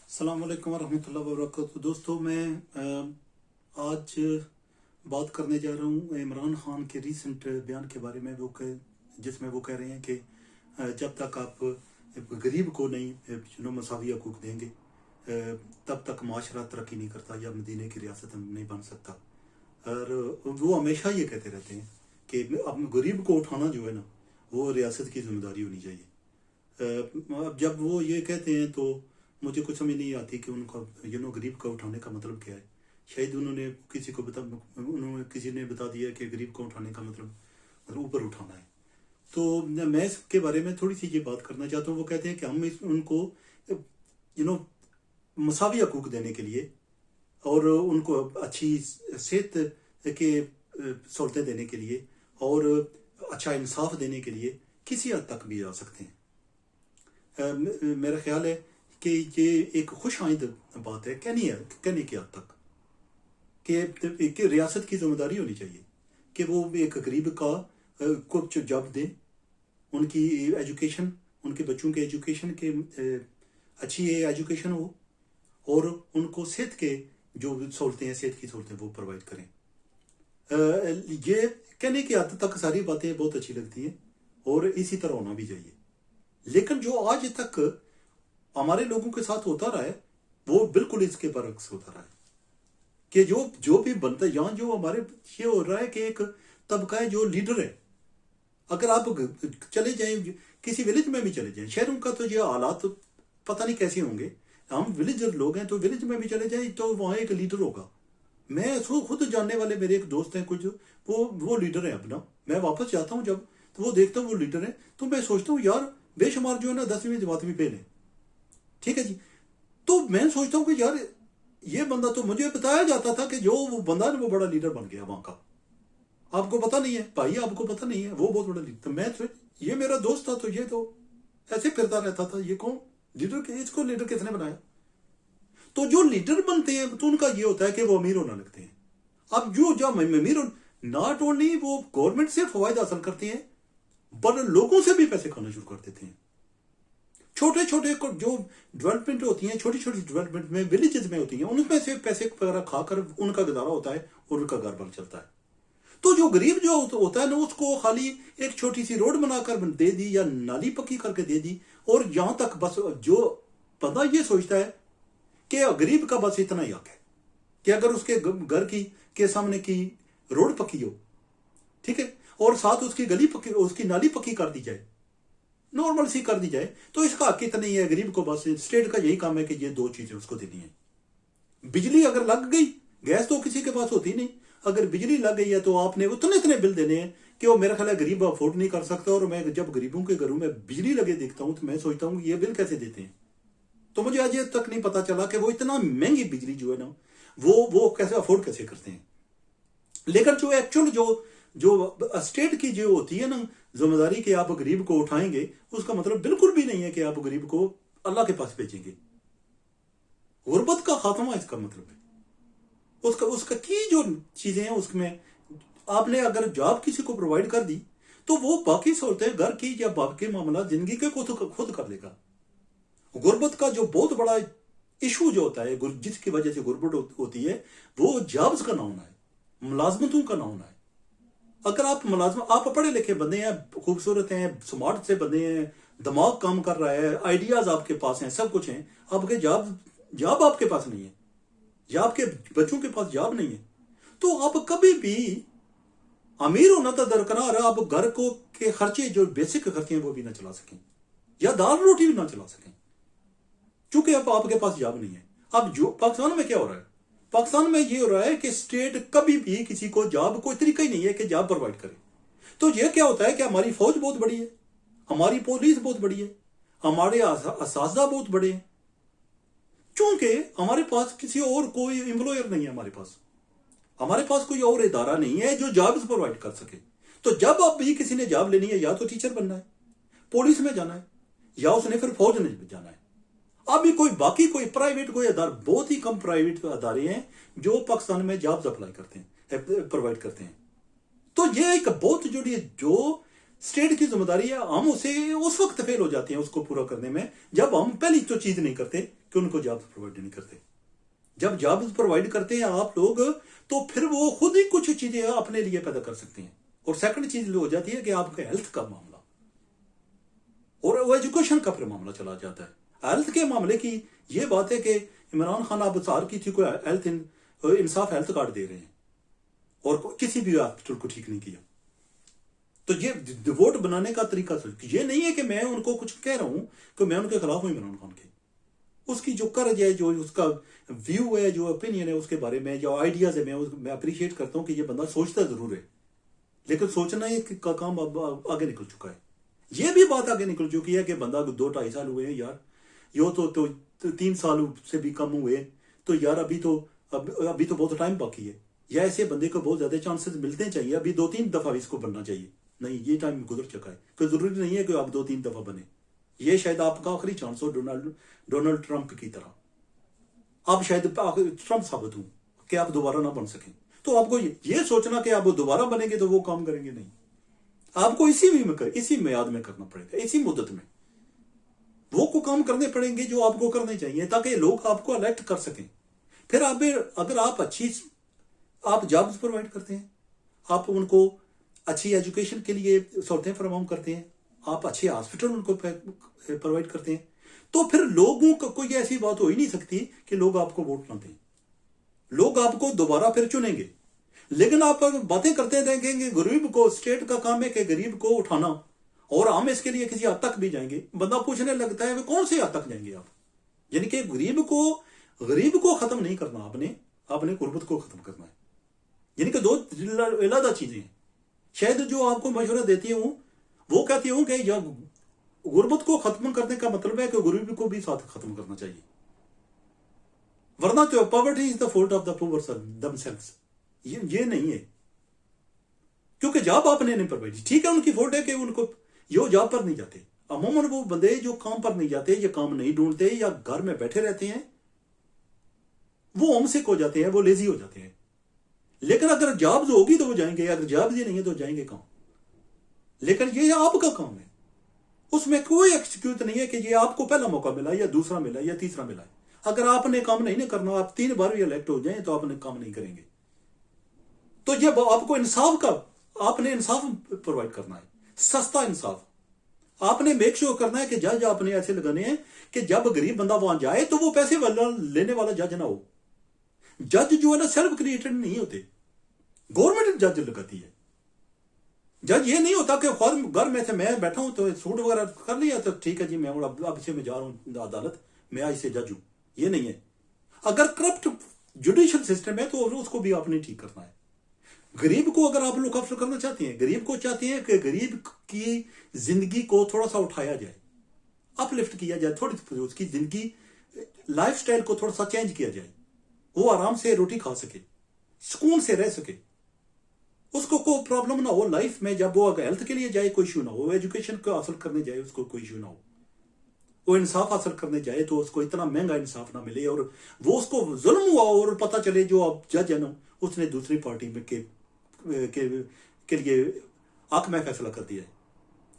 अस्सलाम वालेकुम रहमतुल्लाहि व बरकातहू। दोस्तों, मैं आज बात करने जा रहा हूँ इमरान खान के रीसेंट बयान के बारे में। जिसमें वो कह रहे हैं कि जब तक आप गरीब को नहीं मसावी हकूक देंगे तब तक माशरा तरक्की नहीं करता या मदीने की रियासत नहीं बन सकता। और वो हमेशा ये कहते रहते हैं कि अब गरीब को उठाना जो है ना, वो रियासत की जिम्मेदारी होनी चाहिए। अब जब वो ये कहते हैं तो मुझे कुछ समझ नहीं आती कि उनका गरीब का उठाने का मतलब क्या है। शायद उन्होंने किसी ने बता दिया कि गरीब को उठाने का मतलब ऊपर उठाना है। तो मैं इसके बारे में थोड़ी सी ये बात करना चाहता हूँ। वो कहते हैं कि हम उनको मसावी हकूक देने के लिए और उनको अच्छी सेहत के सहूलतें देने के लिए और अच्छा इंसाफ देने के लिए किसी हद तक भी जा सकते हैं। मेरा ख्याल है कि ये एक खुश आइंद बात है कहने की हद तक कि रियासत की जिम्मेदारी होनी चाहिए कि वो एक गरीब का कुछ जॉब दें, उनकी एजुकेशन, उनके बच्चों के एजुकेशन के अच्छी एजुकेशन हो और उनको सेहत के जो सहूलतें हैं, सेहत की सहूलतें वो प्रोवाइड करें। ये कहने की हद तक सारी बातें बहुत अच्छी लगती हैं और इसी तरह होना भी चाहिए। लेकिन जो आज तक हमारे लोगों के साथ होता रहा है वो बिल्कुल इसके बरक्स होता रहा है कि जो भी बनता है यहाँ जो हमारे ये हो रहा है कि एक तबका है जो लीडर है। अगर आप चले जाएं किसी विलेज में भी चले जाएं, शहरों का तो ये हालात पता नहीं कैसे होंगे, हम विलेजर लोग हैं तो विलेज में भी चले जाएं तो वहाँ एक लीडर होगा। मैं खुद जानने वाले मेरे एक दोस्त हैं कुछ, वो लीडर है अपना। मैं वापस जाता हूँ जब तो वो देखता हूँ वो लीडर है तो मैं सोचता हूँ यार बेशुमार जो है ना 10वीं जमात भी फेल है, ठीक है जी। तो मैं सोचता हूँ कि यार ये बंदा तो मुझे बताया जाता था कि जो वो बंदा ना वो बड़ा लीडर बन गया वहां का। आपको पता नहीं है भाई, आपको पता नहीं है वो बहुत बड़ा लीडर। तो मैं ये मेरा दोस्त था तो ये तो ऐसे करता रहता था, ये कौन लीडर के, इसको लीडर किसने बनाया। तो जो लीडर बनते हैं तो उनका ये होता है कि वो अमीर होना लगते हैं। अब जो अमीर नॉट ओनली वो गवर्नमेंट से फवायद हासिल करते हैं पर लोगों से भी पैसे खाना शुरू कर देते हैं। छोटे छोटे जो डेवलपमेंट होती हैं, छोटी छोटी डेवलपमेंट में विलेजेस में होती हैं, उनमें से पैसे वगैरह खाकर उनका गुजारा होता है और उनका घर बन चलता है। तो जो गरीब जो होता है ना उसको खाली एक छोटी सी रोड बनाकर दे दी या नाली पक्की करके दे दी और यहां तक बस जो बंदा ये सोचता है कि गरीब का बस इतना ही हक है कि अगर उसके घर के सामने की रोड पक्की हो, ठीक है, और साथ उसकी गली पक्की, उसकी नाली पक्की कर दी जाए, नॉर्मल सी कर दी जाए, तो इसका हक इतना ही है। गरीब को बस स्टेट का यही काम है कि ये दो चीजें उसको देनी है। बिजली अगर लग गई, गैस तो किसी के पास होती नहीं, अगर बिजली लग गई है तो आपने उतने बिल देने हैं कि वो मेरा ख्याल है गरीब अफोर्ड नहीं कर सकता। और मैं जब गरीबों के घरों में बिजली लगे देखता हूं तो मैं सोचता हूं ये बिल कैसे देते हैं। तो मुझे आज तक नहीं पता चला कि वो इतना महंगी बिजली जो है ना वो कैसे अफोर्ड कैसे करते हैं। लेकिन जो एक्चुअल जो स्टेट की जो होती है ना जिम्मेदारी कि आप गरीब को उठाएंगे, उसका मतलब बिल्कुल भी नहीं है कि आप गरीब को अल्लाह के पास भेजेंगे। गुर्बत का खात्मा इसका मतलब है। उसका की जो चीजें हैं उसमें आपने अगर जॉब किसी को प्रोवाइड कर दी तो वो बाकी सहूलतें घर की या बाकी मामला जिंदगी के खुद कर लेगा। गुर्बत का जो बहुत बड़ा इशू जो होता है जिसकी वजह से गुर्बत होती है वो जॉब्स का ना होना है, मुलाजमतों का ना होना है। अगर आप पढ़े लिखे बंदे हैं, खूबसूरत हैं, स्मार्ट से बंदे हैं, दिमाग काम कर रहा है, आइडियाज आपके पास हैं, सब कुछ हैं, आपके जॉब आपके पास नहीं है या आपके बच्चों के पास जॉब नहीं है, तो आप कभी भी अमीर होना तो दरकरार है, आप घर को के खर्चे जो बेसिक खर्चे हैं वो भी ना चला सकें या दाल रोटी भी ना चला सकें क्योंकि अब आपके पास जॉब नहीं है। अब जो पाकिस्तान में क्या हो रहा है, पाकिस्तान में ये हो रहा है कि स्टेट कभी भी किसी को जॉब, कोई तरीका ही नहीं है कि जॉब प्रोवाइड करे। तो ये क्या होता है कि हमारी फौज बहुत बड़ी है, हमारी पुलिस बहुत बड़ी है, हमारे असातिज़ा बहुत बड़े हैं, चूंकि हमारे पास किसी और कोई एम्प्लॉयर नहीं है, हमारे पास कोई और इदारा नहीं है जो जॉब्स प्रोवाइड कर सके। तो जब अब भी किसी ने जॉब लेनी है या तो टीचर बनना है, पुलिस में जाना है या उसने फिर फौज में जाना है। अभी कोई प्राइवेट कोई अदारे, बहुत ही कम प्राइवेट अदारे हैं जो पाकिस्तान में जॉब्स अप्लाई करते हैं, प्रोवाइड करते हैं। तो ये एक बहुत जो स्टेट की जिम्मेदारी है, हम उसे उस वक्त फेल हो जाते हैं उसको पूरा करने में जब हम पहली तो चीज नहीं करते کہ ان کو جابز پرووائڈ نہیں کرتے. جب جابز پرووائڈ کرتے ہیں آپ لوگ تو پھر وہ خود ہی کچھ چیزیں اپنے لیے پیدا کر سکتے ہیں. اور سیکنڈ چیز ہو جاتی ہے کہ آپ کے ہیلتھ کا معاملہ اور وہ ایجوکیشن کا پھر معاملہ چلا جاتا ہے. ہیلتھ کے معاملے کی یہ بات ہے کہ عمران خان اب سار کی تھی کوئی ہیلتھ انصاف ہیلتھ کارڈ دے رہے ہیں اور کسی بھی ہاسپٹل کو ٹھیک نہیں کیا. تو یہ ووٹ بنانے کا طریقہ یہ نہیں ہے کہ میں ان کو کچھ کہہ رہا ہوں کہ میں ان کے خلاف ہوں عمران خان کے. اس کی جو کرج ہے, جو اس کا ویو ہے, جو اوپینین ہے اس کے بارے میں, جو آئیڈیاز ہے, میں اپریشیٹ کرتا ہوں کہ یہ بندہ سوچتا ضرور ہے لیکن سوچنا کا کام اب آگے نکل چکا ہے. یہ بھی بات آگے نکل چکی ہے کہ بندہ 2-2.5 سال ہوئے ہیں یار, یہ تو 3 سال سے بھی کم ہوئے تو یار ابھی تو بہت ٹائم باقی ہے, یا ایسے بندے کو بہت زیادہ چانسز ملتے چاہیے, ابھی 2-3 دفعہ اس کو بننا چاہیے. نہیں, یہ ٹائم گزر چکا ہے, کوئی ضروری نہیں ہے کہ آپ 2-3 دفعہ بنے. یہ شاید آپ کا آخری چانس ہو ڈونلڈ ٹرمپ کی طرح. آپ شاید ٹرمپ ثابت ہوں کہ آپ دوبارہ نہ بن سکیں. تو آپ کو یہ سوچنا کہ آپ دوبارہ بنیں گے تو وہ کام کریں گے, نہیں. آپ کو اسی میعاد میں کرنا پڑے گا, اسی مدت میں وہ کو کام کرنے پڑیں گے جو آپ کو کرنے چاہیے تاکہ لوگ آپ کو الیکٹ کر سکیں. پھر اگر آپ جابز پرووائڈ کرتے ہیں, آپ ان کو اچھی ایجوکیشن کے لیے صورتیں فراہم کرتے ہیں, آپ اچھے ہاسپٹل ان کو پرووائڈ کرتے ہیں, تو پھر لوگوں کو کوئی ایسی بات ہو ہی نہیں سکتی کہ لوگ آپ کو ووٹ نہ دیں. لوگ آپ کو دوبارہ پھر چنیں گے. لیکن آپ باتیں کرتے رہیں گے, غریب کو اسٹیٹ کا کام ہے کہ غریب کو اٹھانا, اور ہم اس کے لیے کسی حد تک بھی جائیں گے. بندہ پوچھنے لگتا ہے کون سی حد تک جائیں گے آپ. یعنی کہ غریب کو ختم نہیں کرنا, آپ نے غربت کو ختم کرنا ہے. یعنی کہ 2 علیحدہ چیزیں ہیں. شاید جو آپ کو مشورہ دیتی ہوں وہ کہتی ہوں کہ غربت کو ختم کرنے کا مطلب ہے کہ غریب کو بھی ساتھ ختم کرنا چاہیے, ورنہ تو poverty is the fault of the پور دم سیلس. یہ نہیں ہے, کیونکہ جاب آپ نے نہیں پرووائڈ. ٹھیک ہے, ان کی فالٹ ہے کہ ان کو یہ جاب پر نہیں جاتے. عموماً وہ بندے جو کام پر نہیں جاتے یا کام نہیں ڈھونڈتے یا گھر میں بیٹھے رہتے ہیں وہ ہوم سک ہو جاتے ہیں, وہ لیزی ہو جاتے ہیں. لیکن اگر جابز ہوگی تو وہ جائیں گے, اگر جابز ہی نہیں ہے تو جائیں گے کہاں. لیکن یہ آپ کا کام ہے, اس میں کوئی ایکسکیوز نہیں ہے کہ یہ آپ کو پہلا موقع ملا یا دوسرا ملا یا تیسرا ملا. اگر آپ نے کام نہیں کرنا, آپ 3 بار بھی الیکٹ ہو جائیں تو آپ نے کام نہیں کریں گے. تو یہ آپ کو آپ نے انصاف پرووائڈ کرنا ہے, سستا انصاف. آپ نے میک شور کرنا ہے کہ جج آپ نے ایسے لگانے ہیں کہ جب غریب بندہ وہاں جائے تو وہ پیسے لینے والا جج نہ ہو. جج جو ہے نا سیلف کریٹڈ نہیں ہوتے, گورنمنٹ جج لگاتی ہے. جج یہ نہیں ہوتا کہ گھر میں سے میں بیٹھا ہوں تو سوٹ وغیرہ کر لیا تو ٹھیک ہے جی میں اب سے میں جا رہا ہوں عدالت, میں آج سے جج ہوں. یہ نہیں ہے. اگر کرپٹ جوڈیشل سسٹم ہے تو اس کو بھی آپ نے ٹھیک کرنا ہے. غریب کو اگر آپ لوگ افسر کرنا چاہتے ہیں, غریب کو چاہتے ہیں کہ غریب کی زندگی کو تھوڑا سا اٹھایا جائے, اپ لفٹ کیا جائے, تھوڑی اس کی زندگی لائف سٹائل کو تھوڑا سا چینج کیا جائے, وہ آرام سے روٹی کھا سکے, سکون سے رہ سکے, اس کو کوئی پرابلم نہ ہو لائف میں. جب وہ ہیلتھ کے لیے جائے کوئی ایشو نہ ہو, ایجوکیشن کو حاصل کرنے جائے اس کو کوئی ایشو نہ ہو, وہ انصاف حاصل کرنے جائے تو اس کو اتنا مہنگا انصاف نہ ملے اور وہ اس کو ظلم ہوا اور پتہ چلے جو اب جج ہے نا اس نے دوسری پارٹی میں کے لیے حق میں فیصلہ کر دیا ہے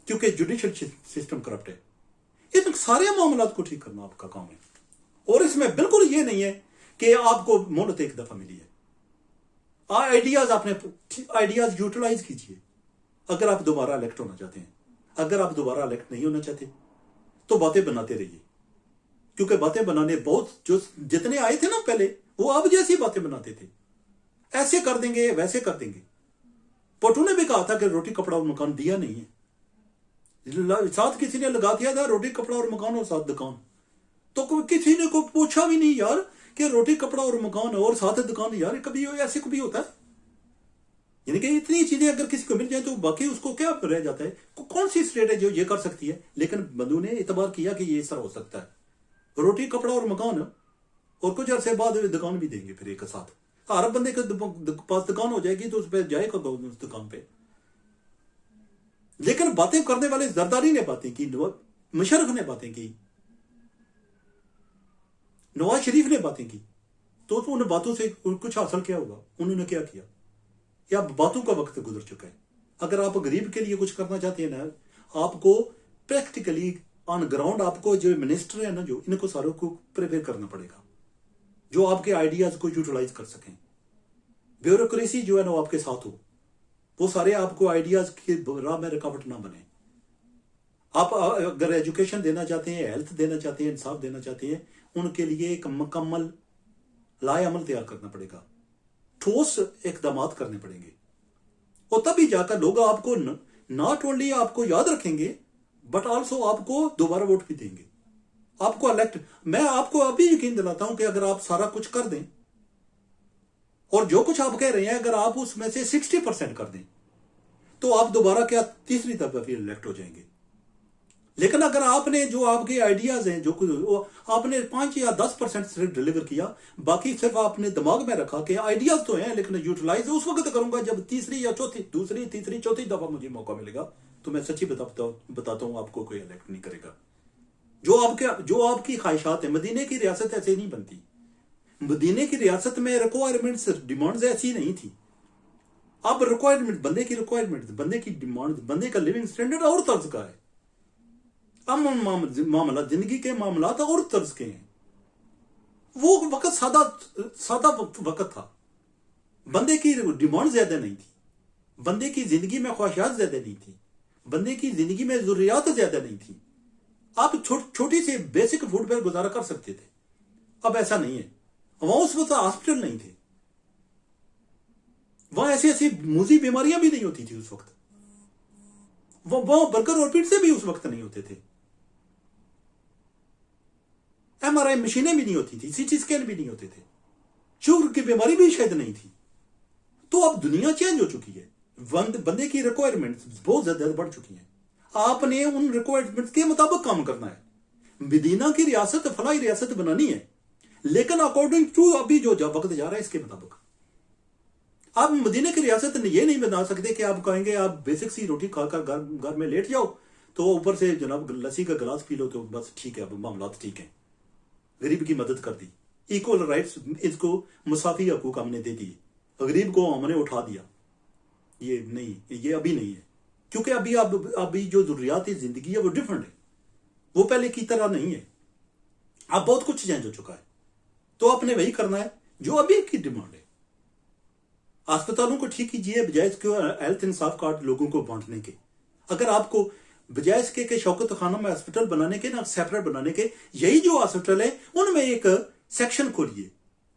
کیونکہ جوڈیشل سسٹم کرپٹ ہے. یہ سارے معاملات کو ٹھیک کرنا آپ کا کام ہے, اور اس میں بالکل یہ نہیں ہے کہ آپ کو مہلت 1 دفعہ ملی ہے. آئیڈیاز یوٹیلائز کیجیے اگر آپ دوبارہ الیکٹ ہونا چاہتے ہیں. اگر آپ دوبارہ الیکٹ نہیں ہونا چاہتے تو باتیں بناتے رہیے, کیونکہ باتیں بنانے جو جتنے آئے تھے نا پہلے وہ آپ جیسی باتیں بناتے تھے, ایسے کر دیں گے ویسے کر دیں گے. پٹو نے بھی کہا تھا کہ روٹی کپڑا اور مکان دیا نہیں ہے, ساتھ کسی نے لگا دیا تھا روٹی کپڑا اور مکان اور ساتھ دکان. تو کسی نے کو پوچھا بھی نہیں یار کہ روٹی کپڑا اور مکان اور ساتھ دکان, یار کبھی ایسے کبھی ہوتا ہے. یعنی کہ اتنی چیزیں اگر کسی کو مل جائیں تو باقی اس کو کیا رہ جاتا ہے. کون سی اسٹیٹ ہے جو یہ کر سکتی ہے؟ لیکن بندو نے اعتبار کیا کہ یہ اس طرح ہو سکتا ہے, روٹی کپڑا اور مکان, اور کچھ عرصے بعد دکان بھی دیں گے پھر ایک ساتھ. ہر بندے کے پاس دکان ہو جائے گی تو اس پہ جائے گا اس دکان پہ. لیکن باتیں کرنے والے زرداری نے باتیں کی, مشرف نے باتیں کی, نواز شریف نے باتیں کی, تو ان باتوں سے کچھ حاصل کیا ہوگا؟ انہوں نے کیا کیا؟ یا باتوں کا وقت گزر چکا ہے. اگر آپ غریب کے لیے کچھ کرنا چاہتے ہیں نا, آپ کو پریکٹیکلی ऑन ग्राउंड आपको जो मिनिस्टर है ना, जो इनको सारों को प्रिपेयर करना पड़ेगा, जो आपके आइडियाज को यूटिलाइज कर सकें। ब्यूरोक्रेसी जो है ना वो आपके साथ हो, वो सारे आपको आइडियाज की राह में रुकावट ना बने। आप अगर एजुकेशन देना चाहते हैं, हेल्थ देना चाहते हैं, इंसाफ देना चाहते हैं, उनके लिए एक मुकम्मल लाएअमल तैयार करना पड़ेगा, ठोस इकदाम करने पड़ेंगे, और तभी जाकर लोग आपको नॉट ओनली आपको याद रखेंगे बट ऑल्सो आपको दोबारा वोट भी देंगे, आपको इलेक्ट। मैं आपको अभी यकीन दिलाता हूं कि अगर आप सारा कुछ कर दें और जो कुछ आप कह रहे हैं अगर आप उसमें से 60% कर दें तो आप दोबारा क्या तीसरी दफा फिर इलेक्ट हो जाएंगे। लेकिन अगर आपने जो आपके आइडियाज हैं जो कुछ आपने 5 या 10% सिर्फ डिलीवर किया, बाकी सिर्फ आपने दिमाग में रखा कि आइडियाज तो हैं लेकिन यूटिलाइज उस वक्त करूंगा जब तीसरी या चौथी, दूसरी तीसरी चौथी दफा मुझे मौका मिलेगा, तो मैं सच्ची बताता हूं आपको कोई इलेक्ट नहीं करेगा। जो आपकी ख्वाहिशात है, मदीने की रियासत ऐसे नहीं बनती। मदीने की रियासत में रिक्वायरमेंट्स डिमांड्स ऐसी नहीं थी। अब रिक्वायरमेंट बंदे की डिमांड, बंदे का लिविंग स्टैंडर्ड और तर्ज का है। अब मामला जिंदगी के मामला और तर्ज के हैं। वो वक्त सादा वक्त था, बंदे की डिमांड ज्यादा नहीं थी, बंदे की जिंदगी में ख्वाहिशात ज्यादा नहीं थी, बंदे की जिंदगी में जरूरियात ज्यादा नहीं थी। आप छोटी सी बेसिक फूड पर गुजारा कर सकते थे। अब ऐसा नहीं है। वहां उस वक्त हॉस्पिटल नहीं थे, वहां ऐसी ऐसी मूजी बीमारियां भी नहीं होती थी उस वक्त, वहां बर्गर और पिज्जे भी उस वक्त नहीं होते थे, MRI मशीनें भी नहीं होती थी, CT स्कैन भी नहीं होते थे, शुगर की बीमारी भी शायद नहीं थी। तो अब दुनिया चेंज हो चुकी है, बंदे की रिक्वायरमेंट्स बहुत ज्यादा बढ़ चुकी हैं। आपने उन रिक्वायरमेंट्स के मुताबिक काम करना है। मदीना की रियासत फलाही रियासत बनानी है, लेकिन अकॉर्डिंग टू अभी जो वक्त जा रहा है इसके मुताबिक। आप मदीने की रियासत ये नहीं बना सकते कि आप कहेंगे आप बेसिक सी रोटी खाकर घर में लेट जाओ तो ऊपर से जनाब लस्सी का गिलास पी लो तो बस ठीक है, अब मामला ठीक है। गरीब की मदद कर दी, इक्वल राइट्स, इसको मुसाफी हकूक हमने दे दिए, गरीब को हमने उठा दिया। ये नहीं, ये अभी नहीं है, क्योंकि अभी जो जरूरियात जिंदगी है वो डिफरेंट है, वो पहले की तरह नहीं है। अब बहुत कुछ चेंज हो चुका है, तो आपने वही करना है जो अभी की डिमांड है। अस्पतालों को ठीक कीजिए बजाय इसके हेल्थ इंसाफ कार्ड लोगों को बांटने के। अगर आपको बजाय इसके शौकत खानम में हॉस्पिटल बनाने के ना सेपरेट बनाने के, यही जो हॉस्पिटल है उनमें एक सेक्शन खोलिए,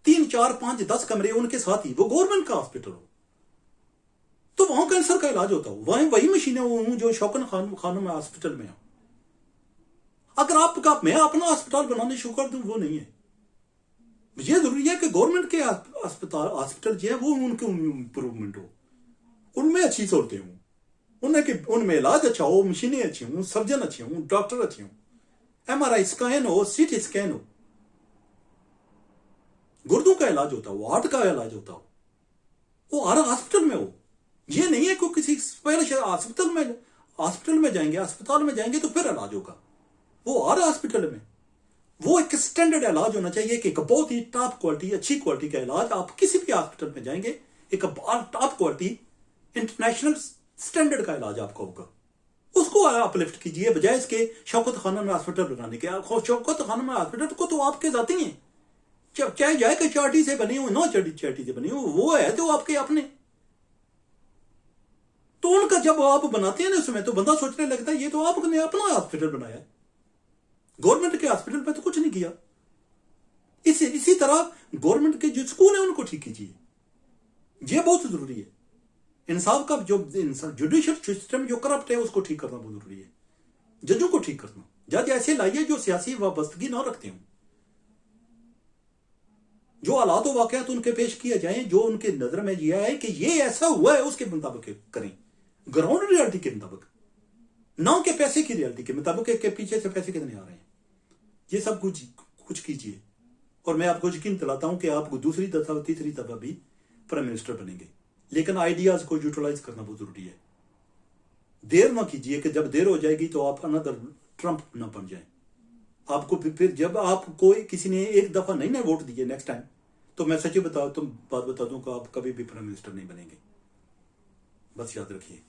3, 4, 5, 10 कमरे उनके साथ ही, वो गवर्नमेंट का हॉस्पिटल हो, तो वहां कैंसर का इलाज होता हो, वही मशीनें हो जो शौकत खानम हॉस्पिटल में हो। अगर मैं अपना अस्पताल बनाने शुरू कर दूं, वो नहीं है। ये जरूरी है कि गवर्नमेंट के हॉस्पिटल जो है वो उनके इंप्रूवमेंट हो, उनमें अच्छी सहूलतें हों, उनमें इलाज अच्छा हो, मशीनें अच्छी हों, सर्जन अच्छे हों, डॉक्टर अच्छे हों, MRI स्कैन हो, CT स्कैन हो, गुर्दों का इलाज होता हो, हार्ट का इलाज होता हो, वो हर हॉस्पिटल में हो। ये नहीं है कि किसी हॉस्पिटल में जाएंगे तो फिर इलाज होगा, वो हर हॉस्पिटल में वो एक स्टैंडर्ड इलाज होना चाहिए कि एक बहुत ही टॉप क्वालिटी, अच्छी क्वालिटी का इलाज। आप किसी भी हॉस्पिटल में जाएंगे एक टॉप क्वालिटी इंटरनेशनल स्टैंडर्ड का इलाज आपका होगा, उसको अपलिफ्ट कीजिए बजाय इसके शौकत खानम में हॉस्पिटल बनाने के। शौकत खानम में हॉस्पिटल को तो आपके जाते हैं, चाहे जाए कि चार्टी से बनी हो, ना चार्टी से बनी हो, वो है तो आपके अपने। तो उनका जब आप बनाते हैं ना उसमें, तो बंदा सोचने लगता है ये तो आपने अपना हॉस्पिटल बनाया है, गवर्नमेंट के हॉस्पिटल पे तो कुछ नहीं किया। इसी तरह गवर्नमेंट के जो स्कूल है उनको ठीक कीजिए, ये बहुत जरूरी है। इंसाफ का जो जुडिशियल सिस्टम जो करप्ट है उसको ठीक करना बहुत जरूरी है। जजों को ठीक करना, जज ऐसे लाइए जो सियासी वाबस्तगी ना रखते हो, जो हालात वाकयात उनके पेश किए जाए, जो उनके नजर में यह है कि ये ऐसा हुआ है उसके मुताबिक करें, ग्राउंड रियलिटी के मुताबिक, ना के पैसे की रियलिटी के मुताबिक के पीछे से पैसे कितने आ रहे हैं। ये सब कुछ कीजिए और मैं आपको यकीन दिलाता हूं कि आपको दूसरी दफा तीसरी दफा भी प्राइम मिनिस्टर बनेंगे। लेकिन आइडियाज को यूटिलाइज करना बहुत जरूरी है। देर ना कीजिए कि जब देर हो जाएगी तो आप अनदर ट्रंप ना बन जाए। आपको फिर जब आपको किसी ने एक दफा नहीं ना वोट दिए नेक्स्ट टाइम, तो मैं सच्ची बात बता दूं कि आप कभी भी प्राइम मिनिस्टर नहीं बनेंगे। बस याद रखिए।